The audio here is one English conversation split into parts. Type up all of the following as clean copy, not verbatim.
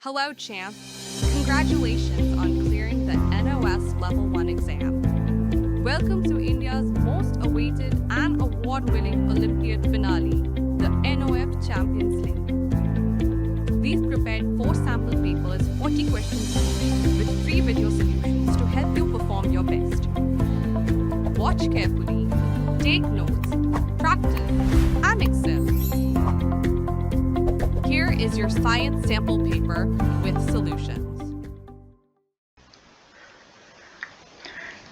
Hello, champ. Congratulations on clearing the NOS Level 1 exam. Welcome to India's most awaited and award-winning Olympiad finale, the NOF Champions League. We've prepared 4 sample papers, 40 questions each, with 3 video solutions to help you perform your best. Watch carefully, take notes, practice, and excel. Here is your science sample paper with solutions.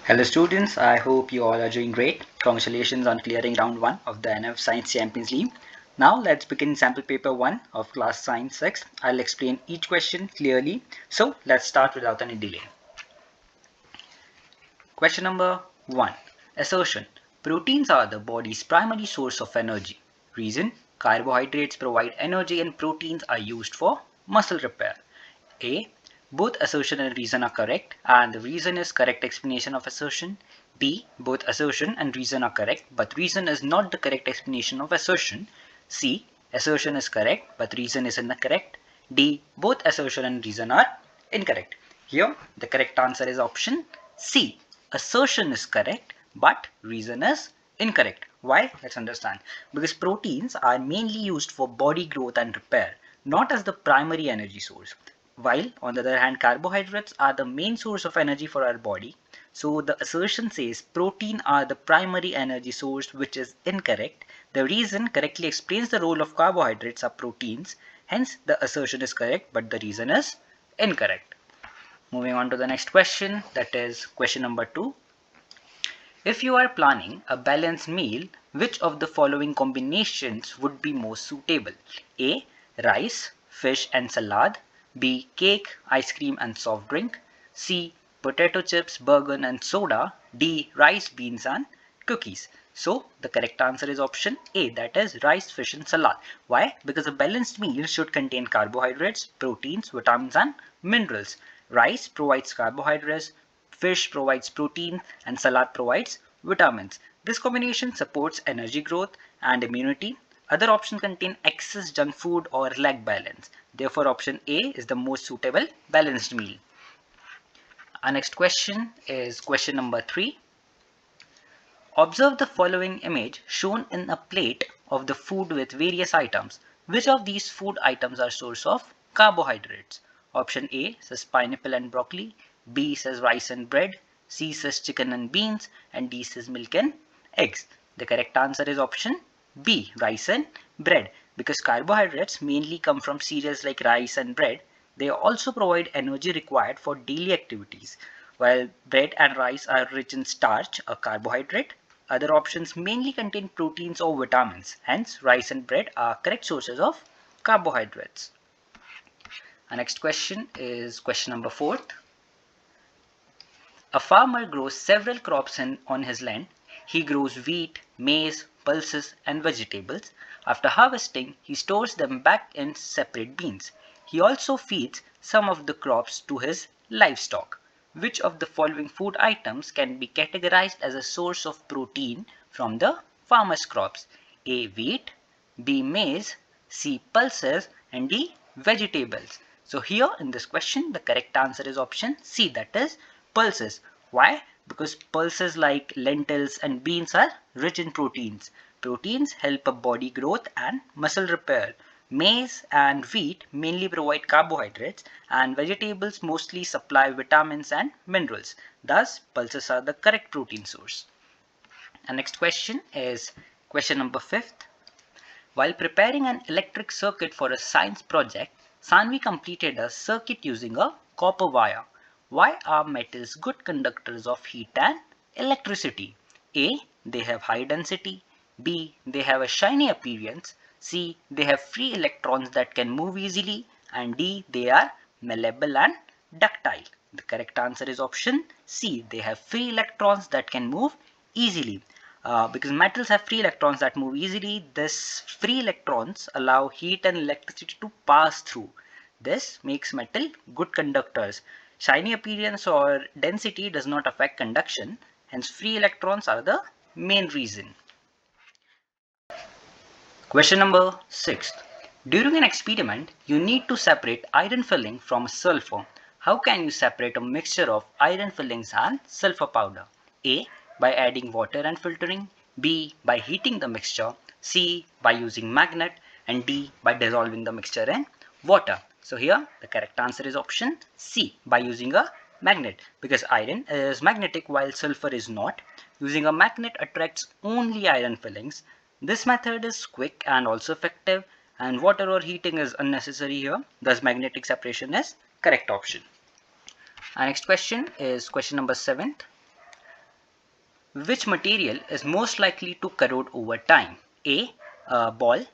Hello students, I hope you all are doing great. Congratulations on clearing round 1 of the NOF Science Champions League. Now let's begin sample paper 1 of class science 6. I'll explain each question clearly. So let's start without any delay. Question number 1. Assertion. Proteins are the body's primary source of energy. Reason. Carbohydrates provide energy and proteins are used for muscle repair. A. Both assertion and reason are correct and the reason is correct explanation of assertion. B. Both assertion and reason are correct but reason is not the correct explanation of assertion. C. Assertion is correct but reason is incorrect. D. Both assertion and reason are incorrect. Here the correct answer is option C. Assertion is correct but reason is incorrect. Why? Let's understand. Because proteins are mainly used for body growth and repair, not as the primary energy source. While on the other hand, carbohydrates are the main source of energy for our body. So the assertion says protein are the primary energy source, which is incorrect. The reason correctly explains the role of carbohydrates are proteins. Hence the assertion is correct, but the reason is incorrect. Moving on to the next question, that is question number 2. If you are planning a balanced meal, which of the following combinations would be most suitable? A. Rice, fish and salad. B. Cake, ice cream and soft drink. C. Potato chips, burger and soda. D. Rice, beans and cookies. So the correct answer is option A, that is rice, fish and salad. Why? Because a balanced meal should contain carbohydrates, proteins, vitamins and minerals. Rice provides carbohydrates, fish provides protein and salad provides vitamins. This combination supports energy growth and immunity. Other options contain excess junk food or lack balance. Therefore, option A is the most suitable balanced meal. Our next question is question number 3. Observe the following image shown in a plate of the food with various items. Which of these food items are source of carbohydrates? Option A says pineapple and broccoli. B says rice and bread. C says chicken and beans. And D says milk and eggs. The correct answer is option B, rice and bread. Because carbohydrates mainly come from cereals like rice and bread, they also provide energy required for daily activities. While bread and rice are rich in starch, a carbohydrate, other options mainly contain proteins or vitamins. Hence, rice and bread are correct sources of carbohydrates. Our next question is question number 4. A farmer grows several crops on his land. He grows wheat, maize, pulses and vegetables. After harvesting, he stores them back in separate bins. He also feeds some of the crops to his livestock. Which of the following food items can be categorized as a source of protein from the farmer's crops? A. Wheat, B. Maize, C. Pulses and D. Vegetables. So here in this question, the correct answer is option C, that is pulses. Why? Because pulses like lentils and beans are rich in proteins. Proteins help a body growth and muscle repair. Maize and wheat mainly provide carbohydrates and vegetables mostly supply vitamins and minerals. Thus, pulses are the correct protein source. Our next question is question number 5. While preparing an electric circuit for a science project, Sanvi completed a circuit using a copper wire. Why are metals good conductors of heat and electricity? A. They have high density. B. They have a shiny appearance. C. They have free electrons that can move easily. And D. They are malleable and ductile. The correct answer is option C. They have free electrons that can move easily. Because metals have free electrons that move easily, this free electrons allow heat and electricity to pass through. This makes metal good conductors. Shiny appearance or density does not affect conduction, hence free electrons are the main reason. Question number 6. During an experiment, you need to separate iron filling from sulfur. How can you separate a mixture of iron fillings and sulfur powder? A. By adding water and filtering. B. By heating the mixture. C. By using magnet. And D. By dissolving the mixture in water. So here the correct answer is option C, by using a magnet, because iron is magnetic while sulfur is not. Using a magnet attracts only iron fillings. This method is quick and also effective, and water or heating is unnecessary here. Thus magnetic separation is correct option. Our next question is question number 7. Which material is most likely to corrode over time? A. A ball.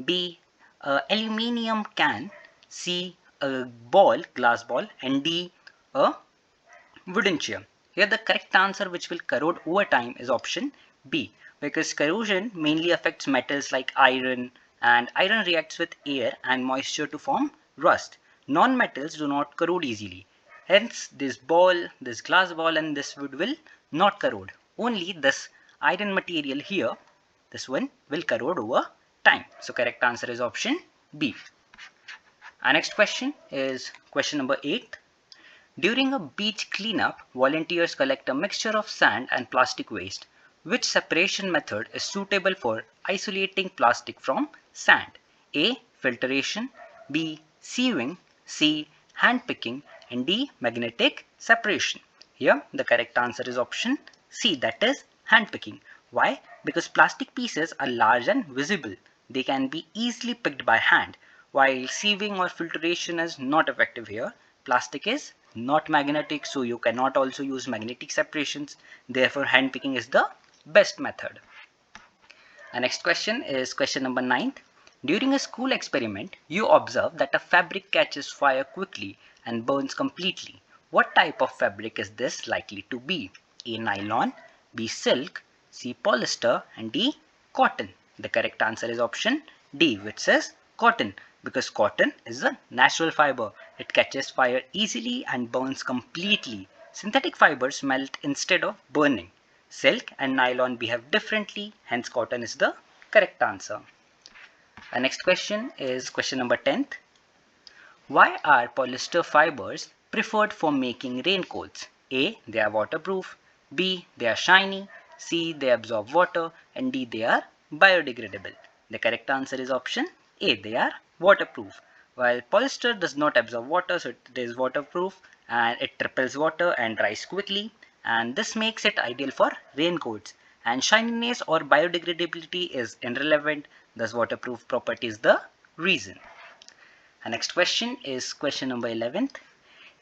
B. A aluminium can. C. A glass ball. And D. A wooden chair. Here the correct answer which will corrode over time is option B, because corrosion mainly affects metals like iron, and iron reacts with air and moisture to form rust. Non-metals do not corrode easily. Hence this ball, this glass ball and this wood will not corrode. Only this iron material here, this one will corrode over time. So correct answer is option B. Our next question is question number 8. During a beach cleanup, volunteers collect a mixture of sand and plastic waste. Which separation method is suitable for isolating plastic from sand? A. Filtration. B. Sieving. C. Hand picking. And D. Magnetic separation. Here the correct answer is option C, that is hand picking. Why? Because plastic pieces are large and visible. They can be easily picked by hand, while sieving or filtration is not effective here. Plastic is not magnetic, so you cannot also use magnetic separations. Therefore hand picking is the best method. Our next question is question number 9. During a school experiment, you observe that a fabric catches fire quickly and burns completely. What type of fabric is this likely to be? A. Nylon. B. Silk. C. Polyester. And D. Cotton. The correct answer is option D, which says cotton, because cotton is a natural fiber. It catches fire easily and burns completely. Synthetic fibers melt instead of burning. Silk and nylon behave differently, hence cotton is the correct answer. Our next question is question number 10. Why are polyester fibers preferred for making raincoats? A. They are waterproof. B. They are shiny. C. They absorb water. And D. They are biodegradable. The correct answer is option A. They are waterproof. While polyester does not absorb water, so it is waterproof and it repels water and dries quickly, and this makes it ideal for raincoats. And shininess or biodegradability is irrelevant, thus waterproof property is the reason. Our next question is question number 11.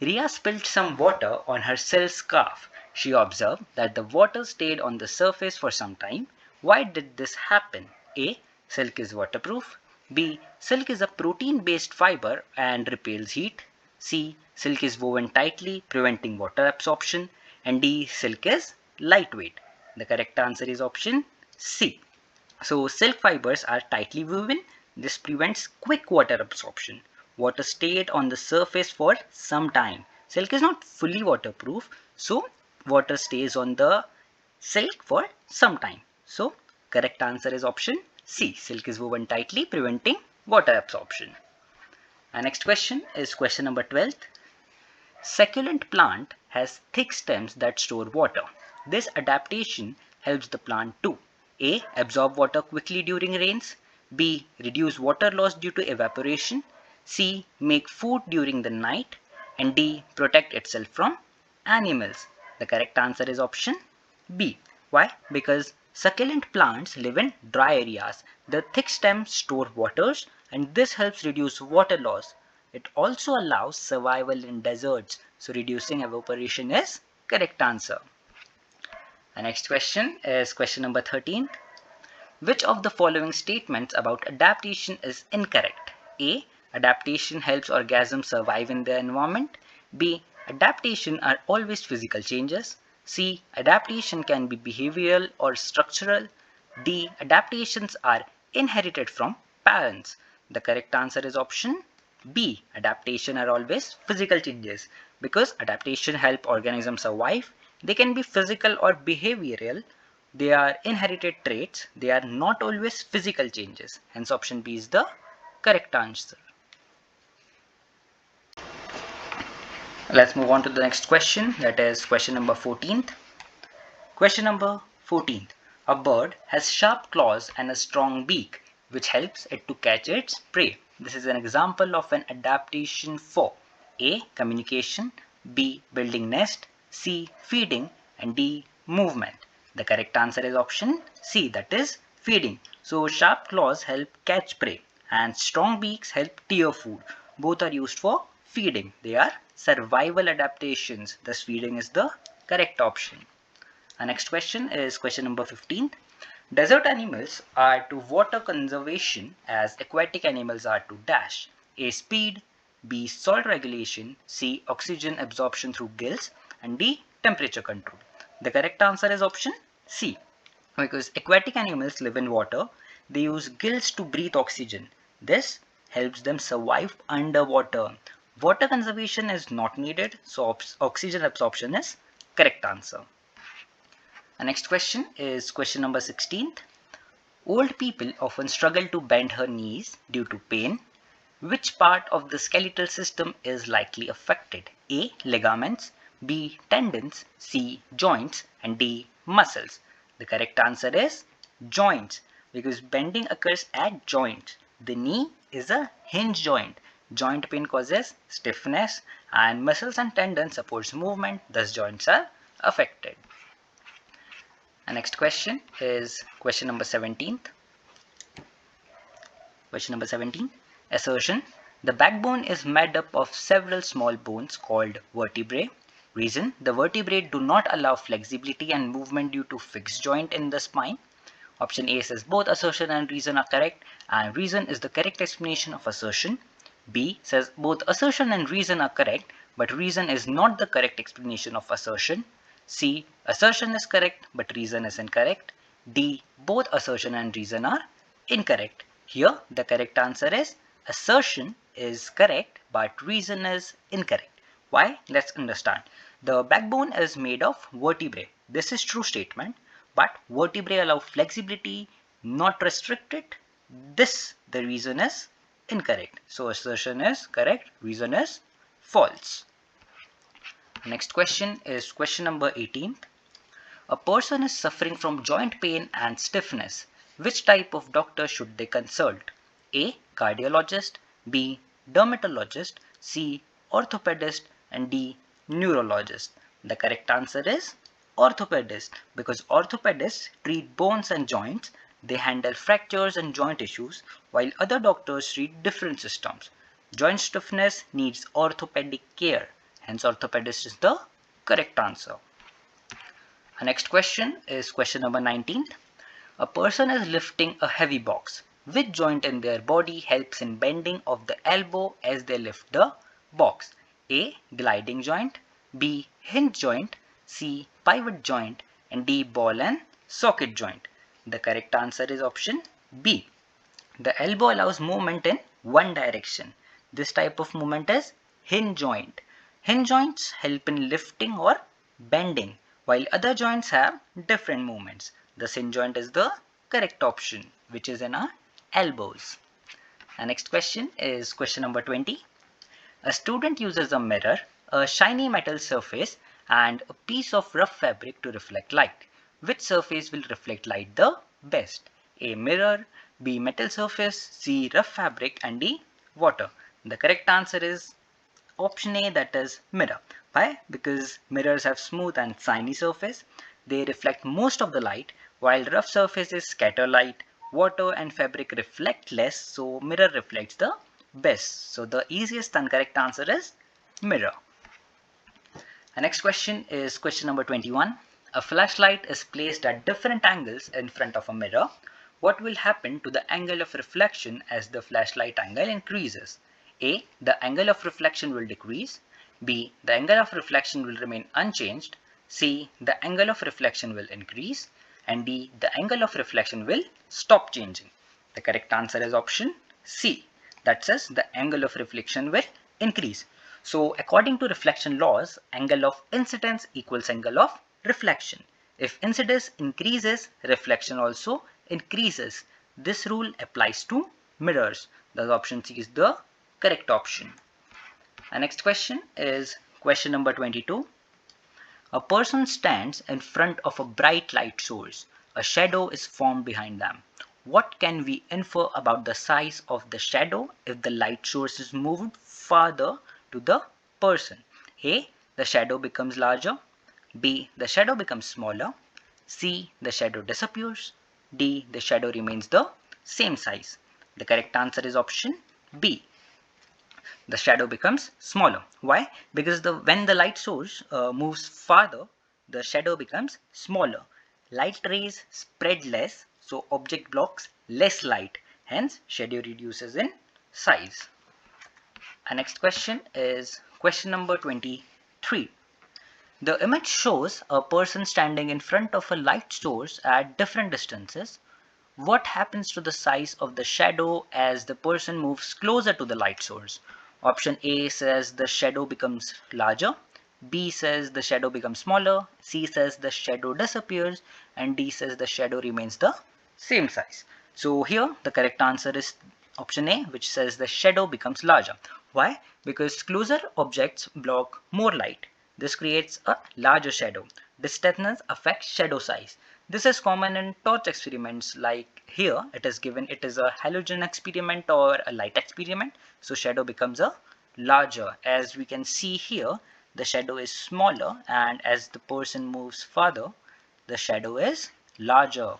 Ria spilled some water on her silk scarf. She observed that the water stayed on the surface for some time. Why did this happen? A. Silk is waterproof. B. Silk is a protein-based fiber and repels heat. C. Silk is woven tightly, preventing water absorption. And D. Silk is lightweight. The correct answer is option C. So silk fibers are tightly woven. This prevents quick water absorption. Water stayed on the surface for some time. Silk is not fully waterproof, so water stays on the silk for some time. So correct answer is option C. Silk is woven tightly, preventing water absorption. Our next question is question number 12. Succulent plant has thick stems that store water. This adaptation helps the plant to A. Absorb water quickly during rains. B. Reduce water loss due to evaporation. C. Make food during the night. And D. Protect itself from animals. The correct answer is option B. Why? Because succulent plants live in dry areas. The thick stems store waters, and this helps reduce water loss. It also allows survival in deserts, so reducing evaporation is correct answer. The next question is question number 13. Which of the following statements about adaptation is incorrect? A. Adaptation helps organisms survive in their environment. B. Adaptation are always physical changes. C. Adaptation can be behavioral or structural. D. Adaptations are inherited from parents. The correct answer is option B. Adaptation are always physical changes, because adaptation help organisms survive. They can be physical or behavioral. They are inherited traits. They are not always physical changes. Hence option B is the correct answer. Let's move on to the next question, that is question number 14th. Question number 14th. A bird has sharp claws and a strong beak, which helps it to catch its prey. This is an example of an adaptation for A. Communication, B. Building nest, C. Feeding, and D. Movement. The correct answer is option C, that is feeding. So sharp claws help catch prey and strong beaks help tear food. Both are used for feeding. They are survival adaptations. Thus feeding is the correct option. Our next question is question number 15. Desert animals are to water conservation as aquatic animals are to dash. A. Speed, B. Salt regulation, C. Oxygen absorption through gills, and D. Temperature control. The correct answer is option C. Because aquatic animals live in water, they use gills to breathe oxygen. This helps them survive underwater. Water conservation is not needed, so oxygen absorption is correct answer. Our next question is question number 16th. Old people often struggle to bend her knees due to pain. Which part of the skeletal system is likely affected? A. Ligaments, B. Tendons, C. Joints, and D. Muscles. The correct answer is joints, because bending occurs at joints. The knee is a hinge joint. Joint pain causes stiffness, and muscles and tendons supports movement, thus joints are affected. Our next question is question number 17th. Question number 17. Assertion. The backbone is made up of several small bones called vertebrae. Reason. The vertebrae do not allow flexibility and movement due to fixed joint in the spine. Option A says both assertion and reason are correct, and reason is the correct explanation of assertion. B says both assertion and reason are correct, but reason is not the correct explanation of assertion. C. Assertion is correct, but reason is incorrect. D. Both assertion and reason are incorrect. Here, the correct answer is assertion is correct, but reason is incorrect. Why? Let's understand. The backbone is made of vertebrae. This is true statement, but vertebrae allow flexibility, not restricted. The reason is incorrect. So assertion is correct, reason is false. Next question is question number 18. A person is suffering from joint pain and stiffness. Which type of doctor should they consult? A. Cardiologist, B. Dermatologist, C. Orthopedist, and D. Neurologist. The correct answer is orthopedist, because orthopedists treat bones and joints. They handle fractures and joint issues, while other doctors treat different systems. Joint stiffness needs orthopedic care. Hence, orthopedist is the correct answer. Our next question is question number 19. A person is lifting a heavy box. Which joint in their body helps in bending of the elbow as they lift the box? A. Gliding joint, B. Hinge joint, C. Pivot joint, and D. Ball and socket joint. The correct answer is option B. The elbow allows movement in one direction. This type of movement is hinge joint. Hinge joints help in lifting or bending, while other joints have different movements. The hinge joint is the correct option, which is in our elbows. Our next question is question number 20. A student uses a mirror, a shiny metal surface, and a piece of rough fabric to reflect light. Which surface will reflect light the best? A. Mirror, B. Metal surface, C. Rough fabric, and D. Water. The correct answer is option A, that is mirror. Why? Because mirrors have smooth and shiny surface. They reflect most of the light, while rough surfaces scatter light. Water and fabric reflect less, so mirror reflects the best. So the easiest and correct answer is mirror. The next question is question number 21. A flashlight is placed at different angles in front of a mirror. What will happen to the angle of reflection as the flashlight angle increases? A. The angle of reflection will decrease. B. The angle of reflection will remain unchanged. C. The angle of reflection will increase. And D. The angle of reflection will stop changing. The correct answer is option C. That says the angle of reflection will increase. So according to reflection laws, angle of incidence equals angle of reflection. If incidence increases, reflection also increases. This rule applies to mirrors. Thus option C is the correct option. Our next question is question number 22. A person stands in front of a bright light source. A shadow is formed behind them. What can we infer about the size of the shadow if the light source is moved farther to the person? A. The shadow becomes larger. B. The shadow becomes smaller. C. The shadow disappears. D. The shadow remains the same size. The correct answer is option B. The shadow becomes smaller. Why? Because when the light source moves farther, the shadow becomes smaller. Light rays spread less, so object blocks less light. Hence, shadow reduces in size. Our next question is question number 23. The image shows a person standing in front of a light source at different distances. What happens to the size of the shadow as the person moves closer to the light source? Option A says the shadow becomes larger, B says the shadow becomes smaller, C says the shadow disappears, and D says the shadow remains the same size. So here the correct answer is option A, which says the shadow becomes larger. Why? Because closer objects block more light. This creates a larger shadow. Distance affects shadow size. This is common in torch experiments, like here it is given it is a halogen experiment or a light experiment. So shadow becomes a larger. As we can see here, the shadow is smaller, and as the person moves further, the shadow is larger.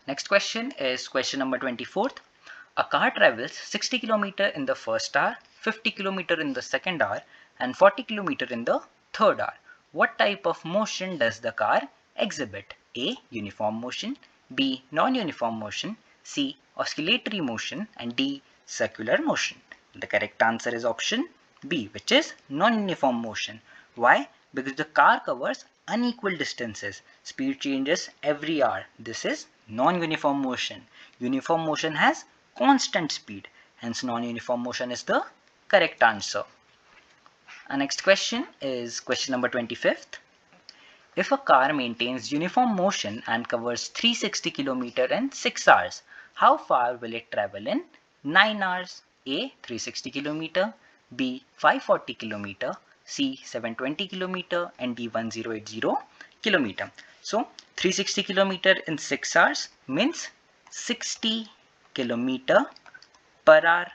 Next question is question number 24. A car travels 60 km in the first hour, 50 km in the second hour, and 40 km in the third hour. What type of motion does the car exhibit? A. Uniform motion, B. Non-uniform motion, C. Oscillatory motion, and D. Circular motion. The correct answer is option B, which is non-uniform motion. Why? Because the car covers unequal distances. Speed changes every hour. This is non-uniform motion. Uniform motion has constant speed. Hence non-uniform motion is the correct answer. Our next question is question number 25th. If a car maintains uniform motion and covers 360 km in 6 hours, how far will it travel in 9 hours? A. 360 km, B. 540 km, C. 720 km, and D. 1080 km. So 360 km in 6 hours means 60 km per hour.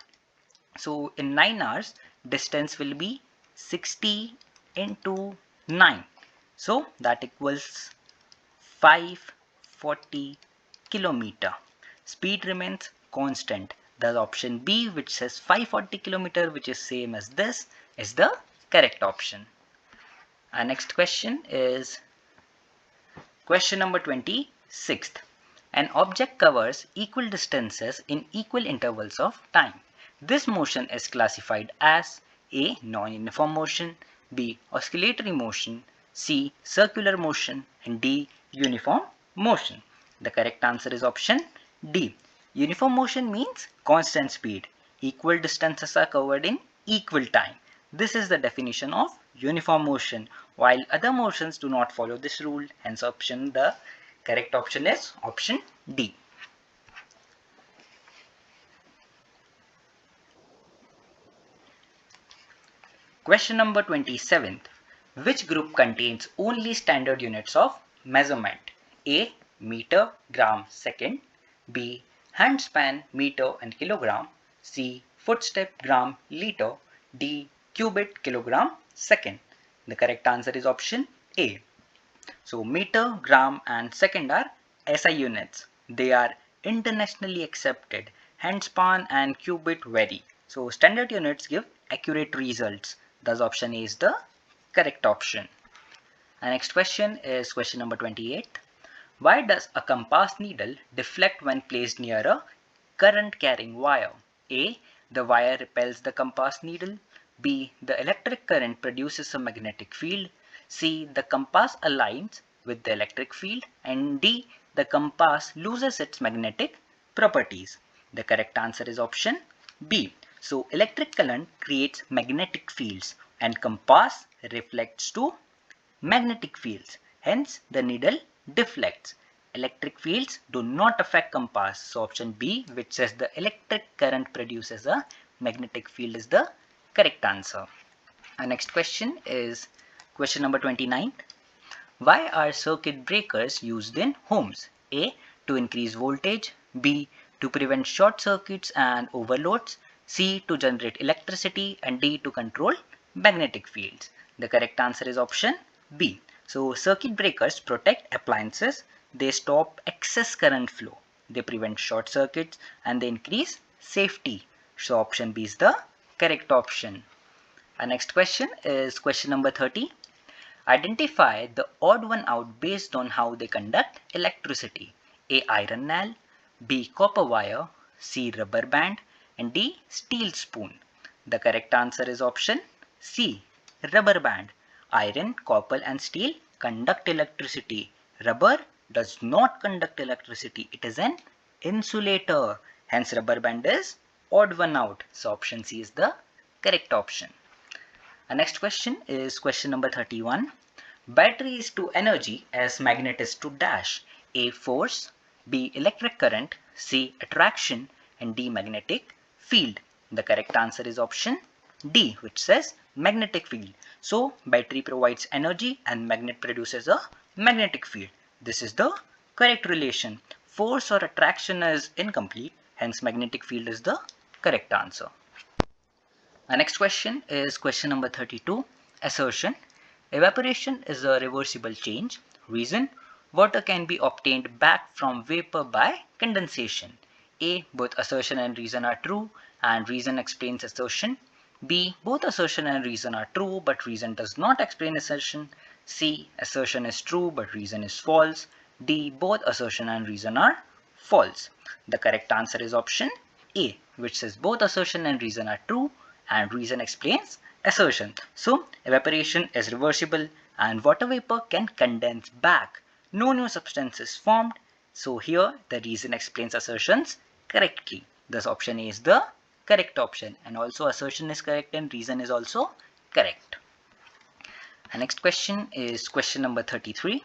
So in 9 hours, distance will be 60 into 9. So that equals 540 km. Speed remains constant. The option B, which says 540 km, which is same as this, is the correct option. Our next question is question number 26. An object covers equal distances in equal intervals of time. This motion is classified as A. Non-uniform motion, B. Oscillatory motion, C. Circular motion, and D. Uniform motion. The correct answer is option D. Uniform motion means constant speed. Equal distances are covered in equal time. This is the definition of uniform motion, while other motions do not follow this rule. Hence the correct option is option D. Question number 27. Which group contains only standard units of measurement? A. Meter, gram, second. B. Handspan, meter and kilogram. C. Footstep, gram, liter. D. Cubit, kilogram, second. The correct answer is option A. So meter, gram and second are SI units. They are internationally accepted. Handspan and cubit vary. So standard units give accurate results. Thus option A is the correct option. Our next question is question number 28. Why does a compass needle deflect when placed near a current carrying wire? A. The wire repels the compass needle. B. The electric current produces a magnetic field. C. The compass aligns with the electric field. And D. The compass loses its magnetic properties. The correct answer is option B. So electric current creates magnetic fields and compass reflects to magnetic fields. Hence the needle deflects. Electric fields do not affect compass. So option B, which says the electric current produces a magnetic field, is the correct answer. Our next question is question number 29. Why are circuit breakers used in homes? A. To increase voltage. B. To prevent short circuits and overloads. C. To generate electricity. And D. To control magnetic fields. The correct answer is option B. So circuit breakers protect appliances. They stop excess current flow. They prevent short circuits and they increase safety. So option B is the correct option. Our next question is question number 30. Identify the odd one out based on how they conduct electricity. A. Iron nail. B. Copper wire. C. Rubber band. And D. Steel spoon. The correct answer is option C. Rubber band. Iron, copper and steel conduct electricity. Rubber does not conduct electricity. It is an insulator. Hence rubber band is odd one out. So option C is the correct option. Our next question is question number 31. Battery is to energy as magnet is to dash. A. Force. B. Electric current. C. Attraction. And D. Magnetic field. The correct answer is option D, which says magnetic field. So battery provides energy and magnet produces a magnetic field. This is the correct relation. Force or attraction is incomplete. Hence magnetic field is the correct answer. Our next question is question number 32. Assertion. Evaporation is a reversible change. Reason. Water can be obtained back from vapor by condensation. A. Both assertion and reason are true and reason explains assertion. B. Both assertion and reason are true but reason does not explain assertion. C. Assertion is true but reason is false. D. Both assertion and reason are false. The correct answer is option A, which says both assertion and reason are true and reason explains assertion. So evaporation is reversible and water vapor can condense back. No new substance is formed. So here the reason explains assertions correctly. Thus option A is the correct option, and also assertion is correct and reason is also correct. Our next question is question number 33.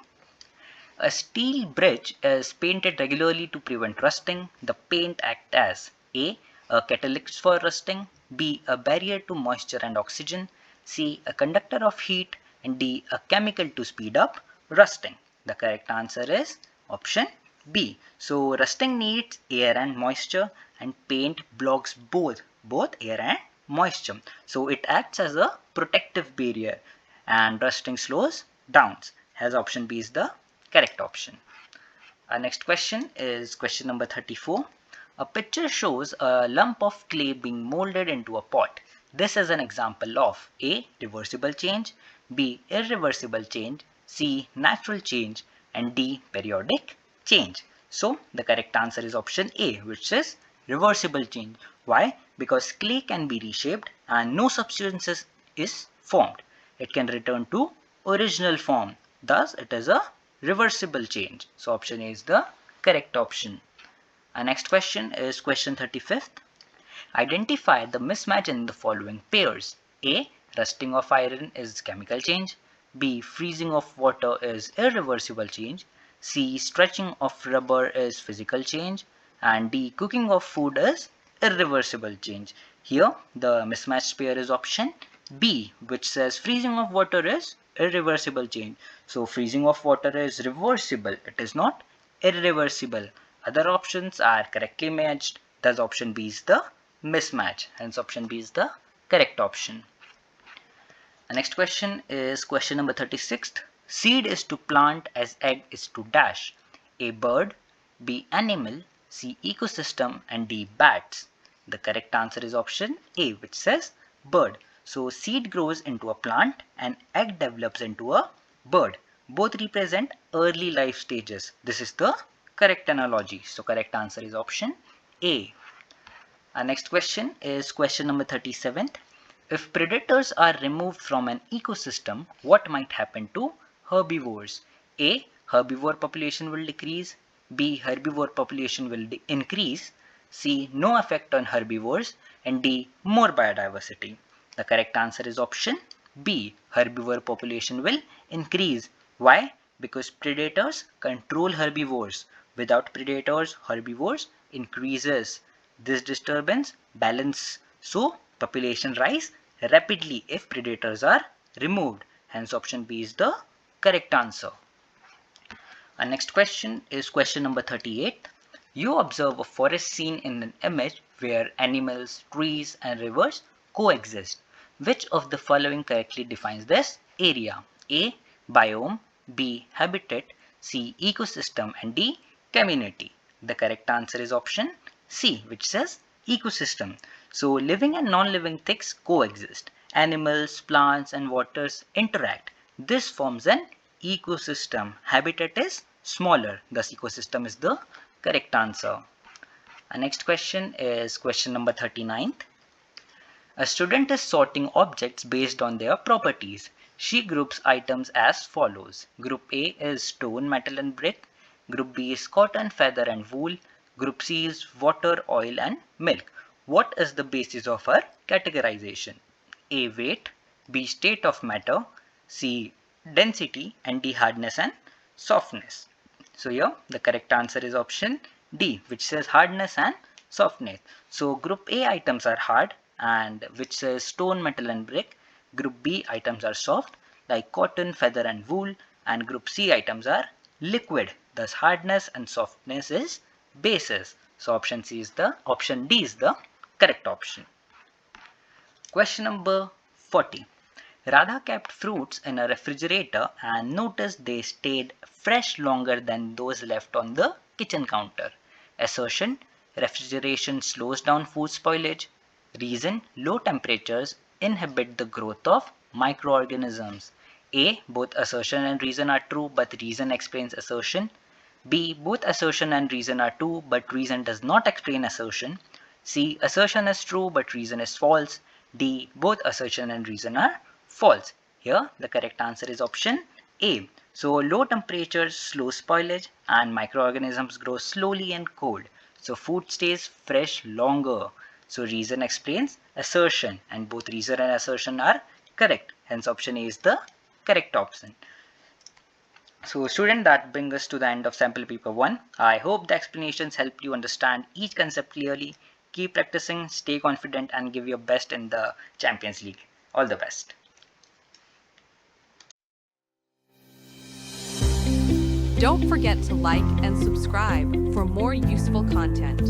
A steel bridge is painted regularly to prevent rusting. The paint acts as A. A catalyst for rusting. B. A barrier to moisture and oxygen. C. A conductor of heat. And D. A chemical to speed up rusting. The correct answer is option B. So rusting needs air and moisture and paint blocks both air and moisture. So it acts as a protective barrier and rusting slows down. Hence option B is the correct option. Our next question is question number 34. A picture shows a lump of clay being molded into a pot. This is an example of A. Reversible change, B. Irreversible change, C. Natural change, and D. Periodic change. So the correct answer is option A, which is reversible change. Why? Because clay can be reshaped and no substances is formed. It can return to original form. Thus it is a reversible change. So option A is the correct option. Our next question is question 35th. Identify the mismatch in the following pairs. A. Rusting of iron is chemical change. B. Freezing of water is irreversible change. C. Stretching of rubber is physical change. And D. Cooking of food is irreversible change. Here the mismatched pair is option B, which says freezing of water is irreversible change. So freezing of water is reversible. It is not irreversible. Other options are correctly matched. Thus option B is the mismatch. Hence option B is the correct option. The next question is question number 36. Seed is to plant as egg is to dash. A. Bird, B. Animal, C. Ecosystem, and D. Bats. The correct answer is option A, which says bird. So seed grows into a plant and egg develops into a bird. Both represent early life stages. This is the correct analogy. So correct answer is option A. Our next question is question number 37. If predators are removed from an ecosystem, what might happen to herbivores? A. Herbivore population will decrease. B. Herbivore population will increase. C. No effect on herbivores. And D. More biodiversity. The correct answer is option B. Herbivore population will increase. Why? Because predators control herbivores. Without predators, herbivores increases. This disturbance balance, so population rise rapidly if predators are removed. Hence option B is the correct answer. Our next question is question number 38. You observe a forest scene in an image where animals, trees, and rivers coexist. Which of the following correctly defines this area? A. Biome, B. Habitat, C. Ecosystem, and D. Community. The correct answer is option C, which says ecosystem. So, living and non living things coexist. Animals, plants, and waters interact. This forms an ecosystem. Habitat is smaller, thus ecosystem is the correct answer. Our next question is question number 39. A student is sorting objects based on their properties. She groups items as follows. Group A is stone, metal and brick. Group B is cotton, feather and wool. Group C is water, oil and milk. What is the basis of her categorization? A. Weight, B. State of matter, C. Density, and D. Hardness and softness. So here the correct answer is option D, which says hardness and softness. So group A items are hard, and which says stone, metal and brick. Group B items are soft like cotton, feather and wool, and group C items are liquid. Thus hardness and softness is basis. So option D is the correct option. Question number 40. Radha kept fruits in a refrigerator and noticed they stayed fresh longer than those left on the kitchen counter. Assertion: refrigeration slows down food spoilage. Reason: low temperatures inhibit the growth of microorganisms. A. Both assertion and reason are true, but reason explains assertion. B. Both assertion and reason are true, but reason does not explain assertion. C. Assertion is true, but reason is false. D. Both assertion and reason are false. Here the correct answer is option A. So low temperatures slow spoilage and microorganisms grow slowly and cold. So food stays fresh longer. So reason explains assertion, and both reason and assertion are correct. Hence option A is the correct option. So student, that brings us to the end of sample paper 1. I hope the explanations helped you understand each concept clearly. Keep practicing, stay confident and give your best in the Champions League. All the best. Don't forget to like and subscribe for more useful content.